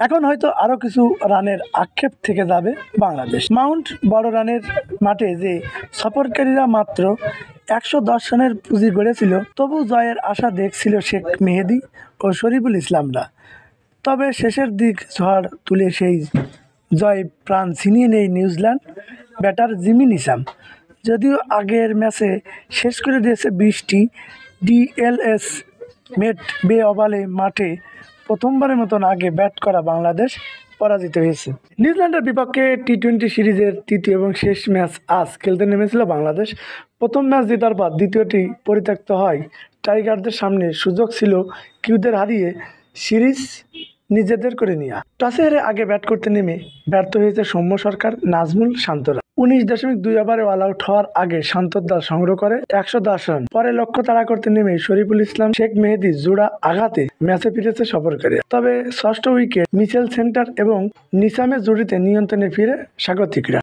এখন হয়তো আরও কিছু রানের আক্ষেপ থেকে যাবে বাংলাদেশ। মাউন্ট বড় রানের মাঠে যে সফরকারীরা মাত্র 110 রানের পুঁজি গড়েছিল, তবু জয়ের আশা দেখছিল শেখ মেহেদী ও শরীফুল ইসলামরা। তবে শেষের দিক ঝড় তুলে সেই জয় প্রাণ ছিনিয়ে নেয় নিউজিল্যান্ড ব্যাটার জিমি নিশাম। যদিও আগের ম্যাচে শেষ করে দিয়েছে 20টি ডিএলএস মেট বে ওভালে মাঠে প্রথমবারের মতন আগে ব্যাট করা বাংলাদেশ পরাজিত হয়েছে। নিউজিল্যান্ডের বিপক্ষে টি-20 সিরিজের তৃতীয় এবং শেষ ম্যাচ আজ খেলতে নেমেছিল বাংলাদেশ। প্রথম ম্যাচ জেতার পর দ্বিতীয়টি পরিত্যক্ত হয় টাইগারদের সামনে। সুযোগ ছিল কিউদের হারিয়ে সিরিজ নিজেদের করে নেওয়া। টসে হেরে আগে ব্যাট করতে নেমে ব্যর্থ হয়েছে সৌম্য সরকার, নাজমুল, শান্তরা। 19.2 ওভারে অল আউট হওয়ার আগে শান্তর দল সংগ্রহ করে 110 রান। পরে লক্ষ্য তাড়া করতে নেমে শরীফুল ইসলাম, শেখ মেহেদী জোড়া আঘাতে ম্যাচে ফিরেছে সফরকারীরা। তবে ষষ্ঠ উইকেট মিচেল সেন্টার এবং নিসামের জুটিতে নিয়ন্ত্রণে ফিরে স্বাগতিকরা।